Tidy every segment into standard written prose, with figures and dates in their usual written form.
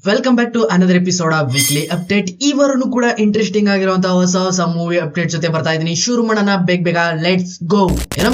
Welcome back to another episode of weekly update. ಇವರನ್ನು ಕೂಡ interesting ಆಗಿರುವಂತಹ ಹೊಸ ಮೂವಿ ಅಪ್ಡೇಟ್ ಜೊತೆ ಬರ್ತಾ ಇದೀನಿ. ಶುರು ಮಾಡೋಣ ಬೇಗ ಲೆಟ್ಸ್ ಗೋ.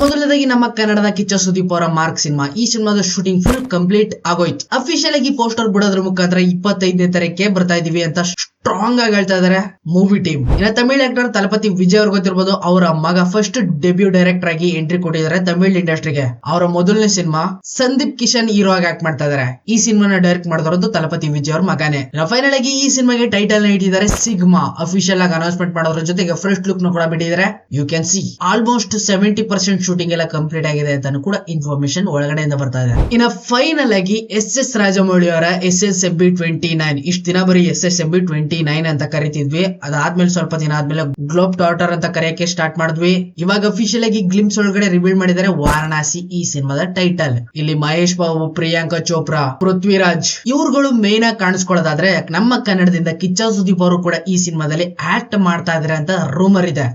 ಮೊದಲನೇದಾಗಿ ನಮ್ಮ ಕನ್ನಡದ ಕಿಚ್ಚ ಸುದೀಪ್ ಅವರ ಮಾರ್ಕ್ ಸಿನಿಮಾ, ಈ ಸಿನಿಮಾದ ಶೂಟಿಂಗ್ ಫುಲ್ ಕಂಪ್ಲೀಟ್ ಆಗೋಯ್ತು. ಅಫಿಷಿಯಲ್ ಆಗಿ ಪೋಸ್ಟರ್ ಬಿಡೋದ್ರ ಮುಖಾಂತರ 25ನೇ ತಾರೀಕಿಗೆ ಬರ್ತಾ ಇದೀವಿ ಅಂತ ಸ್ಟ್ರಾಂಗ್ ಆಗಿ ಹೇಳ್ತಾ ಇದಾರೆ ಮೂವಿ ಟೀಮ್. ಇನ್ನ ತಮಿಳ್ ಆಕ್ಟರ್ ತಲಪತಿ ವಿಜಯ್ ಅವ್ರು ಗೊತ್ತಿರ್ಬೋದು, ಅವರ ಮಗ ಫಸ್ಟ್ ಡೆಬ್ಯೂ ಡೈರೆಕ್ಟರ್ ಆಗಿ ಎಂಟ್ರಿ ಕೊಟ್ಟಿದ್ದಾರೆ ತಮಿಳ್ ಇಂಡಸ್ಟ್ರಿಗೆ. ಅವರ ಮೊದಲನೇ ಸಿನಿಮಾ ಸಂದೀಪ್ ಕಿಶನ್ ಹೀರೋ ಆಗಿ ಆಕ್ಟ್ ಮಾಡ್ತಾ ಇದಾರೆ. ಈ ಸಿನಿಮಾನ ಡೈರೆಕ್ಟ್ ಮಾಡಿದವರು ತಲಪತಿ ವಿಜಯ್ ಅವ್ರ ಮಗನೇ. ಫೈನಲ್ ಆಗಿ ಈ ಸಿನಿಮಾಗೆ ಟೈಟಲ್ ನ ಇಟ್ಟಿದ್ದಾರೆ ಸಿಗ್ಮಾ. ಅಫಿಷಿಯಲ್ ಆಗಿ ಅನೌನ್ಸ್ಮೆಂಟ್ ಮಾಡೋದ್ರ ಜೊತೆಗೆ ಫಸ್ಟ್ ಲುಕ್ ನ ಕೂಡ ಬಿಟ್ಟಿದ್ದಾರೆ. You can see almost 70% shooting ಎಲ್ಲ ಕಂಪ್ಲೀಟ್ ಆಗಿದೆ ಅಂತ ಕೂಡ ಇನ್ಫಾರ್ಮೇಶನ್ ಒಳಗಡೆಯಿಂದ ಬರ್ತಾ ಇದೆ. ಇನ್ನ ಫೈನಲ್ ಆಗಿ ಎಸ್ ರಾಜಮೌಳಿ ಅವರ SSMB 29, ಇಷ್ಟ ದಿನ ಬರೀ SSMB 29 ಅಂತ ಕರಿತಿದ್ವಿ. ಅದಾದ್ಮೇಲೆ ಸ್ವಲ್ಪ ದಿನ ಆದ್ಮೇಲೆ ಗ್ಲೋಬ್ ಡಾಟರ್ ಅಂತ ಕರೆಯಕ್ಕೆ ಸ್ಟಾರ್ಟ್ ಮಾಡಿದ್ವಿ. ಇವಾಗ ಅಫಿಷಿಯಲ್ ಆಗಿ ಗ್ಲಿಮ್ಸ್ ಒಳಗಡೆ ರಿವೀಲ್ ಮಾಡಿದ್ದಾರೆ ವಾರಣಾಸಿ ಈ ಸಿನಿಮಾದ ಟೈಟಲ್. ಇಲ್ಲಿ ಮಹೇಶ್ ಬಾಬು, ಪ್ರಿಯಾಂಕಾ ಚೋಪ್ರಾ, ಪೃಥ್ವಿರಾಜ್ ಇವ್ರುಗಳು ಮೇನ್ ಆಗಿ ಕಾಣಿಸ್ಕೊಳ್ಳೋದಾದ್ರೆ, ನಮ್ಮ ಕನ್ನಡದಿಂದ ಕಿಚ್ಚ ಸುದೀಪ್ ಅವರು ಕೂಡ ಈ ಸಿನಿಮಾದಲ್ಲಿ ಆಕ್ಟ್ ಮಾಡ್ತಾ ಇದಾರೆ ಅಂತ ರೂಮರ್ ಇದೆ.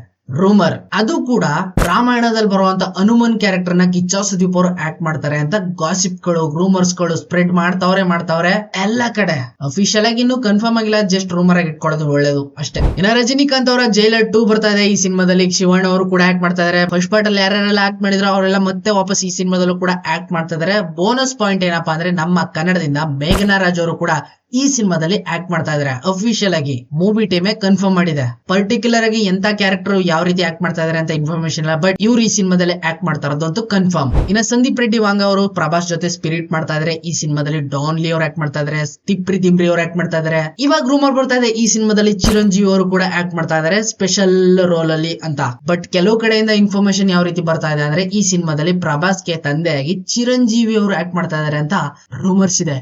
ಅದು ಕೂಡ ರಾಮಾಯಣದಲ್ಲಿ ಬರುವಂತ ಹನುಮನ್ ಕ್ಯಾರೆಕ್ಟರ್ ನ ಕಿಚ್ಚ ಸುದೀಪ್ ಅವರು ಆಕ್ಟ್ ಮಾಡ್ತಾರೆ ಅಂತ ಗಾಸಿಪ್ ಗಳು, ರೂಮರ್ಸ್ ಗಳು ಸ್ಪ್ರೆಡ್ ಮಾಡ್ತಾವ್ರೆ ಎಲ್ಲಾ ಕಡೆ. ಅಫಿಷಿಯಲ್ ಆಗಿ ಇನ್ನೂ ಕನ್ಫರ್ಮ್ ಆಗಿಲ್ಲ, ಜಸ್ಟ್ ರೂಮರ್ ಆಗಿ ಇಟ್ಕೊಳ್ಳೋದು ಒಳ್ಳೇದು ಅಷ್ಟೇ. ಇನ್ನ ರಜನಿಕಾಂತ್ ಅವರ ಜೈಲರ್ 2 ಬರ್ತಾ ಇದೆ. ಈ ಸಿನಿಮಾದಲ್ಲಿ ಶಿವಣ್ಣ ಅವರು ಕೂಡ ಆಕ್ಟ್ ಮಾಡ್ತಾ ಇದಾರೆ. ಫಸ್ಟ್ ಪಾರ್ಟ್ ಅಲ್ಲಿ ಯಾರೆಲ್ಲ ಆಕ್ಟ್ ಮಾಡಿದ್ರು ಅವರೆಲ್ಲ ಮತ್ತೆ ವಾಪಸ್ ಈ ಸಿನಿಮಾದಲ್ಲೂ ಕೂಡ ಆಕ್ಟ್ ಮಾಡ್ತಾ ಇದಾರೆ. ಬೋನಸ್ ಪಾಯಿಂಟ್ ಏನಪ್ಪಾ ಅಂದ್ರೆ, ನಮ್ಮ ಕನ್ನಡದಿಂದ ಮೇಘನಾ ರಾಜ್ ಅವರು ಕೂಡ ಈ ಸಿನಿಮಾದಲ್ಲಿ ಆಕ್ಟ್ ಮಾಡ್ತಾ ಇದಾರೆ. ಅಫಿಷಿಯಲ್ ಆಗಿ ಮೂವಿ ಟೀಮೇ ಕನ್ಫರ್ಮ್ ಮಾಡಿದೆ. ಪರ್ಟಿಕ್ಯುಲರ್ ಆಗಿ ಎಂತ ಕ್ಯಾರೆಕ್ಟರ್ ಯಾವ ರೀತಿ ಆಕ್ಟ್ ಮಾಡ್ತಾ ಇದಾರೆ ಅಂತ ಇನ್ಫಾರ್ಮೇಶನ್ ಇಲ್ಲ, ಬಟ್ ಇವ್ರು ಈ ಸಿನಿಮಾದಲ್ಲಿ ಆಕ್ಟ್ ಮಾಡ್ತಾ ಇರೋದಂತೂ ಕನ್ಫರ್ಮ್. ಇನ್ನ ಸಂದೀಪ್ ರೆಡ್ಡಿ ವಾಂಗ ಅವರು ಪ್ರಭಾಸ್ ಜೊತೆ ಸ್ಪಿರಿಟ್ ಮಾಡ್ತಾ ಇದಾರೆ. ಈ ಸಿನಿಮಾದಲ್ಲಿ ಡಾನ್ಲಿ ಅವ್ರು ಆಕ್ಟ್ ಮಾಡ್ತಾ ಇದಾರೆ. ತಿಪ್ರಿ ತಿಂಬ್ರಿ ಅವ್ರು ಆಕ್ಟ್ ಮಾಡ್ತಾ ಇದಾರೆ. ಇವಾಗ ರೂಮರ್ ಬರ್ತಾ ಇದೆ ಈ ಸಿನಿಮಾದಲ್ಲಿ ಚಿರಂಜೀವಿ ಅವರು ಕೂಡ ಆಕ್ಟ್ ಮಾಡ್ತಾ ಇದಾರೆ ಸ್ಪೆಷಲ್ ರೋಲ್ ಅಲ್ಲಿ ಅಂತ. ಬಟ್ ಕೆಲವು ಕಡೆಯಿಂದ ಇನ್ಫಾರ್ಮೇಶನ್ ಯಾವ ರೀತಿ ಬರ್ತಾ ಇದೆ ಅಂದ್ರೆ, ಈ ಸಿನಿಮಾದಲ್ಲಿ ಪ್ರಭಾಸ್ಗೆ ತಂದೆಯಾಗಿ ಚಿರಂಜೀವಿ ಅವರು ಆಕ್ಟ್ ಮಾಡ್ತಾ ಇದಾರೆ ಅಂತ ರೂಮರ್ಸ್ ಇದೆ.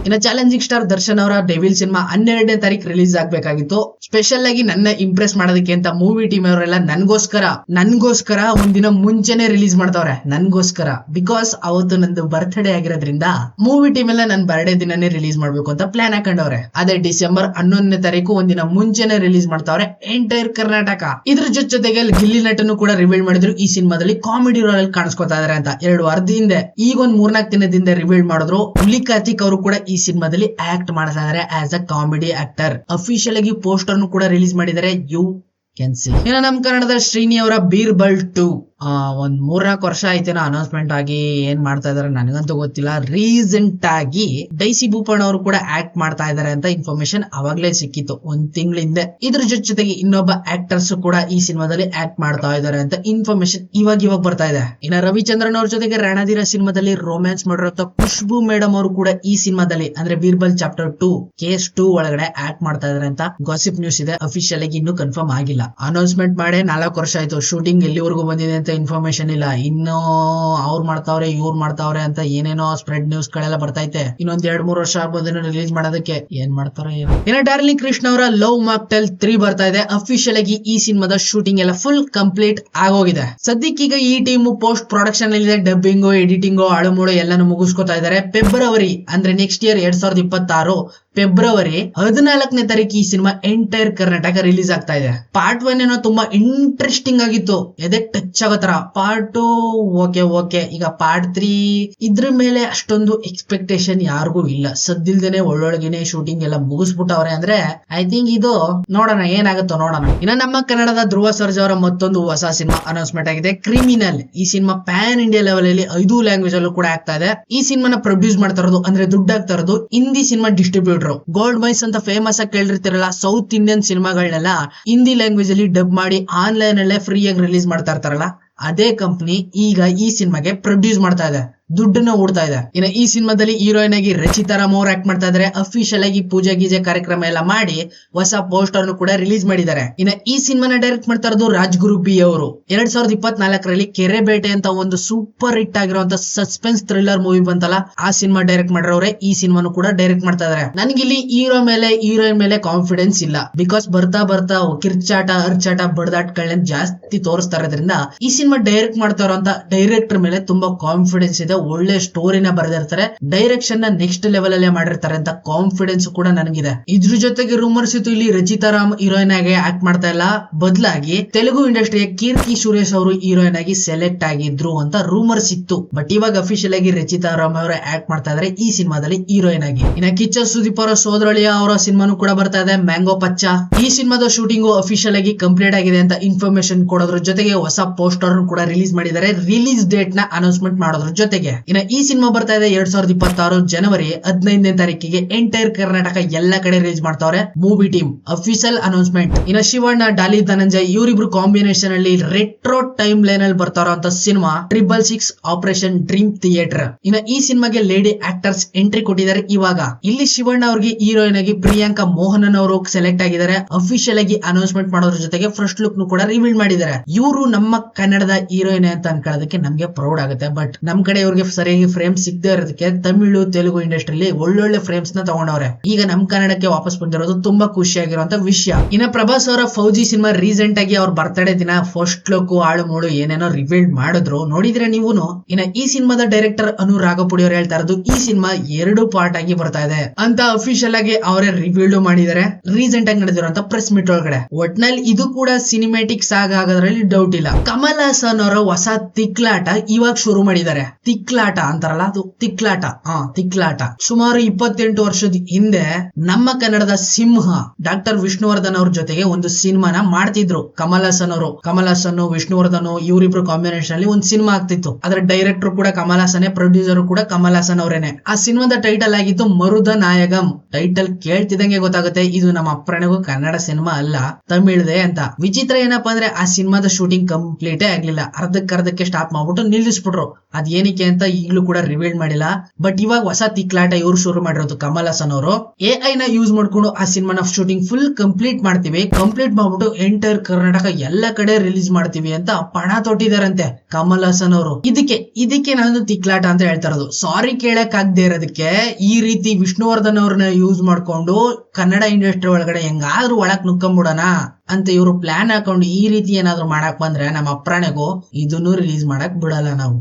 ಇನ್ನ ಚಾಲೆಂಜಿಂಗ್ ಸ್ಟಾರ್ ದರ್ಶನ್ ಅವರ ಡೆವಿಲ್ ಸಿನಿಮಾ 12ನೇ ತಾರೀಕು ರಿಲೀಸ್ ಆಗ್ಬೇಕಾಗಿತ್ತು. ಸ್ಪೆಷಲ್ ಆಗಿ ನನ್ನ ಇಂಪ್ರೆಸ್ ಮಾಡೋದಕ್ಕೆ ಅಂತ ಮೂವಿ ಟೀಮ್ ಅವರೆಲ್ಲ ನನ್ಗೋಸ್ಕರ ಒಂದಿನ ಮುಂಚೆನೆ ರಿಲೀಸ್ ಮಾಡ್ತಾವ್ರೆ. ನನ್ಗೋಸ್ಕರ, ಬಿಕಾಸ್ ಅವತ್ತು ನಂದು ಬರ್ತ್ಡೇ ಆಗಿರೋದ್ರಿಂದ ಮೂವಿ ಟೀಮ್ ಎಲ್ಲ ನನ್ನ ಬರ್ಡೇ ದಿನನೇ ರಿಲೀಸ್ ಮಾಡ್ಬೇಕು ಅಂತ ಪ್ಲಾನ್ ಹಾಕೊಂಡವ್ರೆ. ಅದೇ ಡಿಸೆಂಬರ್ 11ನೇ ತಾರೀಕು ಒಂದಿನ ಮುಂಚೆನೆ ರಿಲೀಸ್ ಮಾಡ್ತಾವ್ರೆ ಎಂಟೈರ್ ಕರ್ನಾಟಕ. ಇದ್ರ ಜೊತೆಗೆ ಗಿಲ್ಲಿ ನಟನು ಕೂಡ ರಿವೀಲ್ ಮಾಡಿದ್ರು ಈ ಸಿನಿಮಾದಲ್ಲಿ ಕಾಮಿಡಿ ರೋಲ್ ಅಲ್ಲಿ ಕಾಣಿಸ್ಕೊತಾ ಇದಾರೆ ಅಂತ 2 ವಾರದ ಹಿಂದೆ. ಈಗ ಒಂದ್ 4-4 ದಿನದಿಂದ ರಿವೀಲ್ ಮಾಡಿದ್ರು. ಹುಲಿ ಕಾರ್ತಿಕ್ ಅವರು ಕೂಡ ಈ ಸಿನಿಮಾದಲ್ಲಿ ಆಕ್ಟ್ ಮಾಡ್ತಾ ಇದಾರೆ as a comedy actor. Official ಆಗಿ ಪೋಸ್ಟರ್ ಕೂಡ ರಿಲೀಸ್ ಮಾಡಿದ್ದಾರೆ. You can see. ಇನ್ನು ನಮ್ಮ ಕನ್ನಡದ ಶ್ರೀನಿ ಅವರ ಬೀರ್ಬಲ್ 2 ಒಂದ್ 3-4 ವರ್ಷ ಆಯ್ತೇನೋ ಅನೌನ್ಸ್ಮೆಂಟ್ ಆಗಿ. ಏನ್ ಮಾಡ್ತಾ ಇದಾರೆ ನನಗಂತೂ ಗೊತ್ತಿಲ್ಲ. ರೀಸೆಂಟ್ ಆಗಿ ಡೈಸಿ ಭೂಪಣ್ಣ ಅವರು ಕೂಡ ಆಕ್ಟ್ ಮಾಡ್ತಾ ಇದಾರೆ ಅಂತ ಇನ್ಫಾರ್ಮೇಶನ್ ಅವಾಗ್ಲೇ ಸಿಕ್ಕಿತ್ತು, 1 ತಿಂಗಳ ಹಿಂದೆ. ಇದ್ರ ಜೊತೆಗೆ ಇನ್ನೊಬ್ಬ ಆಕ್ಟರ್ಸ್ ಕೂಡ ಈ ಸಿನಿಮಾದಲ್ಲಿ ಆಕ್ಟ್ ಮಾಡ್ತಾ ಇದಾರೆ ಅಂತ ಇನ್ಫಾರ್ಮೇಶನ್ ಇವಾಗ ಬರ್ತಾ ಇದೆ. ಇನ್ನ ರವಿಚಂದ್ರನ್ ಅವ್ರ ಜೊತೆಗೆ ರಣಧೀರ ಸಿನಿಮಾದಲ್ಲಿ ರೊಮ್ಯಾನ್ಸ್ ಮಾಡಿರೋ ಖುಷ್ಬು ಮೇಡಮ್ ಅವರು ಕೂಡ ಈ ಸಿನಿಮಾದಲ್ಲಿ ಅಂದ್ರೆ ಬೀರ್ಬಲ್ ಚಾಪ್ಟರ್ 2 ಕೇಸ್ 2 ಒಳಗಡೆ ಆಕ್ಟ್ ಮಾಡ್ತಾ ಇದಾರೆ ಅಂತ ಗಾಸಿಪ್ ನ್ಯೂಸ್ ಇದೆ. ಅಫಿಷಿಯಲ್ ಆಗಿ ಇನ್ನೂ ಕನ್ಫರ್ಮ್ ಆಗಿಲ್ಲ. ಅನೌನ್ಸ್ಮೆಂಟ್ ಮಾಡಿ 4 ವರ್ಷ ಆಯ್ತು. ಶೂಟಿಂಗ್ ಎಲ್ಲಿವರೆಗೂ ಬಂದಿದೆ ಅಂತ ಇನ್ಫಾರ್ಮೇಶನ್ ಇಲ್ಲ. ಇನ್ನು ಅವ್ರು ಮಾಡ್ತಾವ್ರೆ ಇವ್ರು ಮಾಡ್ತಾವ್ರೆ ಅಂತ ಏನೇನೋ ಸ್ಪ್ರೆಡ್ ನ್ಯೂಸ್ ಗಳೆಲ್ಲ ಬರ್ತೈತೆ. ಇನ್ನೊಂದ್ 2-3 ವರ್ಷ ಆಗ್ಬೋದು ರಿಲೀಸ್ ಮಾಡೋದಕ್ಕೆ. ಏನ್ ಮಾಡ್ತಾರೋ ಏನೋ. ಇನ್ನ ಡಾರ್ಲಿಂಗ್ ಕೃಷ್ಣ ಅವರ ಲವ್ ಮಾಕ್ಟೆಲ್ 3 ಬರ್ತಾ ಇದೆ. ಅಫಿಷಿಯಲ್ ಆಗಿ ಈ ಸಿನಿಮಾದ ಶೂಟಿಂಗ್ ಎಲ್ಲ ಫುಲ್ ಕಂಪ್ಲೀಟ್ ಆಗೋಗಿದೆ. ಸದ್ಯಕ್ಕೀಗ ಈ ಟೀಮ್ ಪೋಸ್ಟ್ ಪ್ರೊಡಕ್ಷನ್ ಅಲ್ಲಿ ಡಬ್ಬಿಂಗು, ಎಡಿಟಿಂಗು, ಅಳುಮೂಳು ಎಲ್ಲಾನು ಮುಗಿಸ್ಕೊತಾ ಇದಾರೆ. ಫೆಬ್ರವರಿ ಅಂದ್ರೆ ನೆಕ್ಸ್ಟ್ ಇಯರ್ 2026 ಫೆಬ್ರವರಿ 14ನೇ ತಾರೀಕು ಈ ಸಿನಿಮಾ ಎಂಟೈರ್ ಕರ್ನಾಟಕ ರಿಲೀಸ್ ಆಗ್ತಾ ಇದೆ. ಪಾರ್ಟ್ 1 ಏನೋ ತುಂಬಾ ಇಂಟ್ರೆಸ್ಟಿಂಗ್ ಆಗಿತ್ತು, ಎದೆ ಟಚ್ ಆಗೋ ತರ. Part 2 okay. ಈಗ ಪಾರ್ಟ್ 3 ಇದ್ರ ಮೇಲೆ ಅಷ್ಟೊಂದು ಎಕ್ಸ್ಪೆಕ್ಟೇಷನ್ ಯಾರಿಗೂ ಇಲ್ಲ. ಸದ್ದಿಲ್ದೇನೆ ಒಳ್ಳೊಳಗಿನೇ ಶೂಟಿಂಗ್ ಎಲ್ಲ ಮುಗಿಸ್ಬಿಟ್ಟವ್ರೆ. ಅಂದ್ರೆ ಐ ಥಿಂಕ್ ಇದು ನೋಡೋಣ ಏನಾಗುತ್ತೋ ನೋಡೋಣ. ಇನ್ನ ನಮ್ಮ ಕನ್ನಡದ ಧ್ರುವ ಸರ್ಜಾ ಅವರ ಮತ್ತೊಂದು ಹೊಸ ಸಿನಿಮಾ ಅನೌನ್ಸ್ಮೆಂಟ್ ಆಗಿದೆ, ಕ್ರಿಮಿನಲ್. ಈ ಸಿನಿಮಾ ಪ್ಯಾನ್ ಇಂಡಿಯಾ ಲೆವೆಲ್ ಅಲ್ಲಿ 5 ಲ್ಯಾಂಗ್ವೇಜ್ ಅಲ್ಲೂ ಕೂಡ ಆಗ್ತಾ ಇದೆ. ಈ ಸಿನಿಮಾನ ಪ್ರೊಡ್ಯೂಸ್ ಮಾಡ್ತಾ ಇರೋದು ಅಂದ್ರೆ ದುಡ್ಡು ಆಗ್ತಾ ಇರೋದು Hindi cinema distributor gold mice ಅಂತ ಫೇಮಸ್ ಆಗಿ ಕೇಳಿರ್ತಿರಲ್ಲ. ಸೌತ್ ಇಂಡಿಯನ್ ಸಿನಿಮಾಗಳನ್ನೆಲ್ಲ ಹಿಂದಿ ಲ್ಯಾಂಗ್ವೇಜ್ ಅಲ್ಲಿ ಡಬ್ ಮಾಡಿ ಆನ್ಲೈನ್ ಅಲ್ಲೇ ಫ್ರೀ ಆಗಿ ರಿಲೀಸ್ ಮಾಡ್ತಾ ಇರ್ತಾರಲ್ಲ, ಅದೇ ಕಂಪನಿ ಈಗ ಈ ಸಿನಿಮಾಗೆ ಪ್ರೊಡ್ಯೂಸ್ ಮಾಡ್ತಾ ಇದೆ, ದುಡ್ಡನ್ನ ಓಡ್ತಾ ಇದೆ. ಇನ್ನು ಈ ಸಿನಿಮಾದಲ್ಲಿ ಹೀರೋಯಿನ್ ಆಗಿ ರಚಿತಾ ರಾಮ್ ಅವರು ಆಕ್ಟ್ ಮಾಡ್ತಾ ಇದಾರೆ. ಅಫಿಷಿಯಲ್ ಆಗಿ ಪೂಜೆ ಗೀಜೆ ಕಾರ್ಯಕ್ರಮ ಎಲ್ಲ ಮಾಡಿ ಹೊಸ ಪೋಸ್ಟರ್ ಕೂಡ ರಿಲೀಸ್ ಮಾಡಿದ್ದಾರೆ. ಇನ್ನು ಈ ಸಿನಿಮಾನ ಡೈರೆಕ್ಟ್ ಮಾಡ್ತಾ ಇರೋದು ರಾಜ್ಗುರು ಬಿ ಅವರು. 2024ರಲ್ಲಿ ಕೆರೆ ಬೇಟೆ ಅಂತ ಒಂದು ಸೂಪರ್ ಹಿಟ್ ಆಗಿರುವಂತ ಸಸ್ಪೆನ್ಸ್ ಥ್ರಿಲ್ಲರ್ ಮೂವಿ ಬಂತಲ್ಲ, ಆ ಸಿನಿಮಾ ಡೈರೆಕ್ಟ್ ಮಾಡಿರೋರೆ ಈ ಸಿನಿಮಾನು ಕೂಡ ಡೈರೆಕ್ಟ್ ಮಾಡ್ತಾ ಇದಾರೆ. ನನ್ಗಿಲ್ಲಿ ಹೀರೋಯಿನ್ ಮೇಲೆ ಕಾನ್ಫಿಡೆನ್ಸ್ ಇಲ್ಲ, ಬಿಕಾಸ್ ಬರ್ತಾ ಕಿರ್ಚಾಟ ಅರ್ಚಾಟ ಬಡದಾಟಗಳನ್ನ ಜಾಸ್ತಿ ತೋರಿಸ್ತಾ ಇರೋದ್ರಿಂದ ಈ ಸಿನಿಮಾ ಡೈರೆಕ್ಟ್ ಮಾಡ್ತಾ ಇರೋಂತ ಡೈರೆಕ್ಟರ್ ಮೇಲೆ ತುಂಬಾ ಕಾನ್ಫಿಡೆನ್ಸ್ ಇದೆ. ಒಳ್ಳೆ ಸ್ಟೋರಿನ ಬರೆದಿರ್ತಾರೆ, ಡೈರೆಕ್ಷನ್ ನ ನೆಕ್ಸ್ಟ್ ಲೆವೆಲ್ ಅಲ್ಲೇ ಮಾಡಿರ್ತಾರೆ ಅಂತ ಕಾನ್ಫಿಡೆನ್ಸ್ ಕೂಡ ನನಗಿದೆ. ಇದ್ರ ಜೊತೆಗೆ ರೂಮರ್ಸ್ ಇತ್ತು ಇಲ್ಲಿ ರಚಿತಾ ರಾಮ್ ಹೀರೋಯಿನ್ ಆಗಿ ಆಕ್ಟ್ ಮಾಡ್ತಾ ಇಲ್ಲ, ಬದಲಾಗಿ ತೆಲುಗು ಇಂಡಸ್ಟ್ರಿಯ ಕೀರ್ತಿ ಸುರೇಶ್ ಅವರು ಹೀರೋಯಿನ್ ಆಗಿ ಸೆಲೆಕ್ಟ್ ಆಗಿದ್ರು ಅಂತ ರೂಮರ್ಸ್ ಇತ್ತು. ಬಟ್ ಇವಾಗ ಅಫಿಷಿಯಲ್ ಆಗಿ ರಚಿತಾ ರಾಮ್ ಅವರು ಆಕ್ಟ್ ಮಾಡ್ತಾ ಇದಾರೆ ಈ ಸಿನಿಮಾದಲ್ಲಿ ಹೀರೋಯಿನ್ ಆಗಿ. ಇನ್ನ ಕಿಚ್ಚ ಸುದೀಪ್ ಅವರ ಸೋದರಳಿಯ ಅವರ ಸಿನಿಮಾನು ಕೂಡ ಬರ್ತಾ ಇದೆ, ಮ್ಯಾಂಗೋ ಪಚ್ಚ. ಈ ಸಿನಿಮಾದ ಶೂಟಿಂಗ್ ಅಫಿಷಿಯಲ್ ಆಗಿ ಕಂಪ್ಲೀಟ್ ಆಗಿದೆ ಅಂತ ಇನ್ಫಾರ್ಮೇಶನ್ ಕೊಡೋದ್ರ ಜೊತೆಗೆ ಹೊಸ ಪೋಸ್ಟರ್ ಕೂಡ ರಿಲೀಸ್ ಮಾಡಿದ್ದಾರೆ, ರಿಲೀಸ್ ಡೇಟ್ ನ ಅನೌನ್ಸ್ಮೆಂಟ್ ಮಾಡೋದ್ರ ಜೊತೆಗೆ. ಇನ್ನ ಈ ಸಿನಿಮಾ ಬರ್ತಾ ಇದೆ 2026 ಜನವರಿ 15ನೇ ತಾರೀಕಿಗೆ ಎಂಟೈರ್ ಕರ್ನಾಟಕ ಎಲ್ಲ ಕಡೆ ರಿಲೀಸ್ ಮಾಡ್ತಾವ್ರೆ ಮೂವಿ ಟೀಮ್, ಅಫಿಷಿಯಲ್ ಅನೌನ್ಸ್ಮೆಂಟ್. ಇನ್ನ ಶಿವಣ್ಣ, ಡಾಲಿ ಧನಂಜಯ್ ಇವರಿಬ್ರು ಕಾಂಬಿನೇಷನ್ ಅಲ್ಲಿ ರೆಟ್ರೋ ಟೈಮ್ ಲೈನ್ ಅಲ್ಲಿ ಬರ್ತಾರೋ ಅಂತ ಸಿನಿಮಾ 666 ಆಪರೇಷನ್ ಡ್ರೀಮ್ ಥಿಯೇಟರ್. ಇನ್ನ ಈ ಸಿನಿಮಾಗೆ ಲೇಡಿ ಆಕ್ಟರ್ಸ್ ಎಂಟ್ರಿ ಕೊಟ್ಟಿದ್ದಾರೆ ಇವಾಗ. ಇಲ್ಲಿ ಶಿವಣ್ಣ ಅವ್ರಿಗೆ ಹೀರೋಯಿನ್ ಆಗಿ ಪ್ರಿಯಾಂಕಾ ಮೋಹನನ್ ಅವರು ಸೆಲೆಕ್ಟ್ ಆಗಿದ್ದಾರೆ, ಅಫಿಷಿಯಲ್ ಆಗಿ ಅನೌನ್ಸ್ಮೆಂಟ್ ಮಾಡೋದ್ರ ಜೊತೆಗೆ ಫಸ್ಟ್ ಲುಕ್ ಕೂಡ ರಿವೀಲ್ ಮಾಡಿದ್ದಾರೆ. ಇವರು ನಮ್ಮ ಕನ್ನಡದ ಹೀರೋಯಿನ್ ಅಂತ ಅನ್ಕೊಳ್ಳೋದಕ್ಕೆ ನಮ್ಗೆ ಪ್ರೌಡ್ ಆಗುತ್ತೆ. ಬಟ್ ನಮ್ ಕಡೆ ಇವ್ರಿಗೆ ಸರಿಯಾಗಿ ಫ್ರೇಮ್ ಸಿಗದೆ ಇರೋದಕ್ಕೆ ತಮಿಳು ತೆಲುಗು ಇಂಡಸ್ಟ್ರಿಯಲ್ಲಿ ಒಳ್ಳೊಳ್ಳೆ ಫ್ರೇಮ್ಸ್ ನ ತಗೊಂಡವ್ರೆ. ಈಗ ನಮ್ ಕನ್ನಡಕ್ಕೆ ವಾಪಸ್ ಬಂದಿರೋದು ತುಂಬಾ ಖುಷಿಯಾಗಿರುವಂತ ವಿಷಯ. ಇನ್ನ ಪ್ರಭಾಸ್ ಅವರ ಫೌಜಿ ಸಿನಿಮಾ ರೀಸೆಂಟ್ ಆಗಿ ಅವ್ರ ಬರ್ತ್ಡೇ ದಿನ ಫಸ್ಟ್ ಲುಕ್ ಆಳು ಮೂಳು ಏನೇನೋ ರಿವೀಲ್ ಮಾಡಿದ್ರು, ನೋಡಿದ್ರೆ ನೀವುನು. ಇನ್ನ ಈ ಸಿನಿಮಾದ ಡೈರೆಕ್ಟರ್ ಅನು ರಾಘಪುಡಿ ಅವರು ಹೇಳ್ತಾ ಇರೋದು ಈ ಸಿನಿಮಾ 2 ಪಾರ್ಟ್ ಆಗಿ ಬರ್ತಾ ಇದೆ ಅಂತ ಅಫಿಷಿಯಲ್ ಆಗಿ ಅವರೇ ರಿವೀಲ್ ಮಾಡಿದ್ದಾರೆ ರೀಸೆಂಟ್ ಆಗಿ ನಡೆದಿರುವಂತ ಪ್ರೆಸ್ ಮೀಟ್ ಒಳಗಡೆ. ಒಟ್ನಲ್ಲಿ ಇದು ಕೂಡ ಸಿನಿಮ್ಯಾಟಿಕ್ ಸಾಗ್ ಆಗೋದ್ರಲ್ಲಿ ಡೌಟ್ ಇಲ್ಲ. ಕಮಲ್ ಹಾಸನ್ ಅವರ ಹೊಸ ತಿಕ್ಲಾಟ ಇವಾಗ ಶುರು ಮಾಡಿದ್ದಾರೆ. ತಿಕ್ಲಾಟ ಅಂತಾರಲ್ಲ, ಅದು ತಿಕ್ಲಾಟ. ತಿಕ್ಲಾಟ ಸುಮಾರು 28 ವರ್ಷದ ಹಿಂದೆ ನಮ್ಮ ಕನ್ನಡದ ಸಿಂಹ ಡಾಕ್ಟರ್ ವಿಷ್ಣುವರ್ಧನ್ ಅವ್ರ ಜೊತೆಗೆ ಒಂದು ಸಿನಿಮಾನ ಮಾಡ್ತಿದ್ರು ಕಮಲ್ ಹಾಸನ್ ಅವರು. ಕಮಲ್ ಹಾಸನ್ ವಿಷ್ಣುವರ್ಧನ್ ಇವರಿಬ್ರು ಕಾಂಬಿನೇಷನ್ ಅಲ್ಲಿ ಒಂದು ಸಿನಿಮಾ ಆಗ್ತಿತ್ತು. ಅದರ ಡೈರೆಕ್ಟರ್ ಕೂಡ ಕಮಲ್ ಹಾಸನ್, ಪ್ರೊಡ್ಯೂಸರ್ ಕೂಡ ಕಮಲ್ ಹಾಸನ್ ಅವರೇನೆ. ಆ ಸಿನಿಮಾದ ಟೈಟಲ್ ಆಗಿತ್ತು ಮರುದ ನಾಯಗಂ. ಟೈಟಲ್ ಕೇಳ್ತಿದಂಗೆ ಗೊತ್ತಾಗುತ್ತೆ ಇದು ನಮ್ಮ ಅಪ್ಪನಿಗೂ ಕನ್ನಡ ಸಿನಿಮಾ ಅಲ್ಲ, ತಮಿಳ್ದೆ ಅಂತ. ವಿಚಿತ್ರ ಏನಪ್ಪಾ ಅಂದ್ರೆ ಆ ಸಿನಿಮಾದ ಶೂಟಿಂಗ್ ಕಂಪ್ಲೀಟೇ ಆಗ್ಲಿಲ್ಲ, ಅರ್ಧಕ್ಕೆ ಸ್ಟಾಪ್ ಮಾಡ್ಬಿಟ್ಟು ನಿಲ್ಲಿಸ್ಬಿಟ್ರು. ಅದ್ ಏನಕ್ಕೆ ಅಂತ ಈಗಲೂ ಕೂಡ ರಿವೀಲ್ ಮಾಡಿಲ್ಲ. ಬಟ್ ಇವಾಗ ಹೊಸ ತಿಕ್ಲಾಟ ಇವ್ರು ಶುರು ಮಾಡಿರೋದು ಕಮಲ್ ಹಾಸನ್ ಅವರು. AI ನ ಯೂಸ್ ಮಾಡ್ಕೊಂಡು ಆ ಸಿನಿಮಾನ ಶೂಟಿಂಗ್ ಫುಲ್ ಕಂಪ್ಲೀಟ್ ಮಾಡ್ತೀವಿ, ಕಂಪ್ಲೀಟ್ ಮಾಡ್ಬಿಟ್ಟು ಎಂಟೈರ್ ಕರ್ನಾಟಕ ಎಲ್ಲ ಕಡೆ ರಿಲೀಸ್ ಮಾಡ್ತೀವಿ ಅಂತ ಪಣ ತೊಟ್ಟಿದಾರಂತೆ ಕಮಲ್ ಹಾಸನ್ ಅವರು. ಇದಕ್ಕೆ ನಾನು ತಿಕ್ಲಾಟ ಅಂತ ಹೇಳ್ತಾ ಇರೋದು. ಸಾರಿ ಕೇಳಕ್ ಆಗದೆ ಇರೋದಕ್ಕೆ ಈ ರೀತಿ ವಿಷ್ಣುವರ್ಧನ್ ಅವ್ರನ್ನ ಯೂಸ್ ಮಾಡ್ಕೊಂಡು ಕನ್ನಡ ಇಂಡಸ್ಟ್ರಿ ಒಳಗಡೆ ಹೆಂಗಾದ್ರೂ ಒಳಕ್ ನುಕ್ಕೊಂಡ್ಬಿಡೋಣ ಅಂತ ಇವರು ಪ್ಲಾನ್ ಹಾಕೊಂಡು ಈ ರೀತಿ ಏನಾದ್ರು ಮಾಡಕ್ ಬಂದ್ರೆ ನಮ್ಮ ಅಪ್ರಾಣೆಗೂ ಇದನ್ನು ರಿಲೀಸ್ ಮಾಡಕ್ ಬಿಡಲ್ಲ ನಾವು.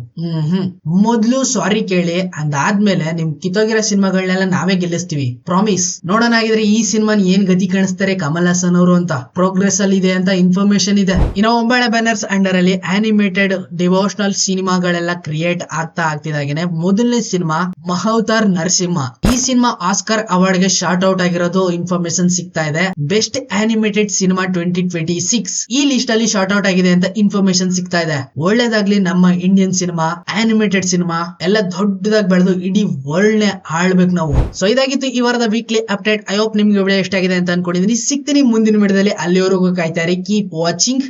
ಮೊದ್ಲು ಸಾರಿ ಕೇಳಿ, ಅದಾದ್ಮೇಲೆ ನಿಮ್ ಕಿತ್ತೋಗಿರೋ ಸಿನಿಮಾಗಳನ್ನೆಲ್ಲ ನಾವೇ ಗೆಲ್ಲಿಸ್ತೀವಿ, ಪ್ರಾಮಿಸ್. ನೋಡೋಣ ಆಗಿದ್ರೆ ಈ ಸಿನಿಮಾ ಏನ್ ಗತಿ ಕಾಣಿಸ್ತಾರೆ ಕಮಲ್ ಹಾಸನ್ ಅವರು ಅಂತ. ಪ್ರೋಗ್ರೆಸ್ ಅಲ್ಲಿ ಇದೆ ಅಂತ ಇನ್ಫಾರ್ಮೇಶನ್ ಇದೆ. ಇನ್ನು ಒಂಬಳೆ ಬ್ಯಾನರ್ಸ್ ಅಂಡರ್ ಅಲ್ಲಿ ಆನಿಮೇಟೆಡ್ ಡಿವೋಷನಲ್ ಸಿನಿಮಾಗಳೆಲ್ಲ ಕ್ರಿಯೇಟ್ ಆಗ್ತಿದಾಗೇನೆ ಮೊದಲನೇ ಸಿನಿಮಾ ಮಹಾವತಾರ್ ನರಸಿಂಹ. ಈ ಸಿನಿಮಾ ಆಸ್ಕರ್ ಅವಾರ್ಡ್ ಗೆ ಶಾರ್ಟ್ ಔಟ್ ಆಗಿರೋದು ಇನ್ಫಾರ್ಮೇಶನ್ ಸಿಗ್ತಾ ಇದೆ. ಬೆಸ್ಟ್ ಆನಿಮೇಟೆಡ್ ಸಿನಿಮಾ 2026 ಈ ಲಿಸ್ಟ್ ಅಲ್ಲಿ ಶಾರ್ಟ್ ಔಟ್ ಆಗಿದೆ ಅಂತ ಇನ್ಫಾರ್ಮೇಶನ್ ಸಿಗ್ತಾ ಇದೆ. ಒಳ್ಳೇದಾಗ್ಲಿ, ನಮ್ಮ ಇಂಡಿಯನ್ ಸಿನಿಮಾ ಆನಿಮೇಟೆಡ್ ಸಿನಿಮಾ ಎಲ್ಲ ದೊಡ್ಡದಾಗಿ ಬೆಳೆದು ಇಡೀ ವರ್ಲ್ಡ್ ನೇ ಆಳ್ಬೇಕು ನಾವು. ಸೊ ಇದಾಗಿತ್ತು ಈ ವಾರದ ವೀಕ್ಲಿ ಅಪ್ಡೇಟ್. ಐ ಹೋಪ್ ನಿಮ್ಗೆ ವಿಡಿಯೋ ಇಷ್ಟ ಆಗಿದೆ ಅಂತ ಅನ್ಕೊಂಡಿದೀನಿ. ಸಿಗ್ತೀನಿ ಮುಂದಿನ ವಿಡಿಯೋದಲ್ಲಿ, ಅಲ್ಲಿವರೆಗೂ ಕಾಯ್ತಾ ಇರಿ. Keep watching,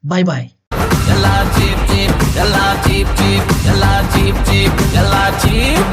bye bye. ಎಲ್ಲ ಚೀಪ್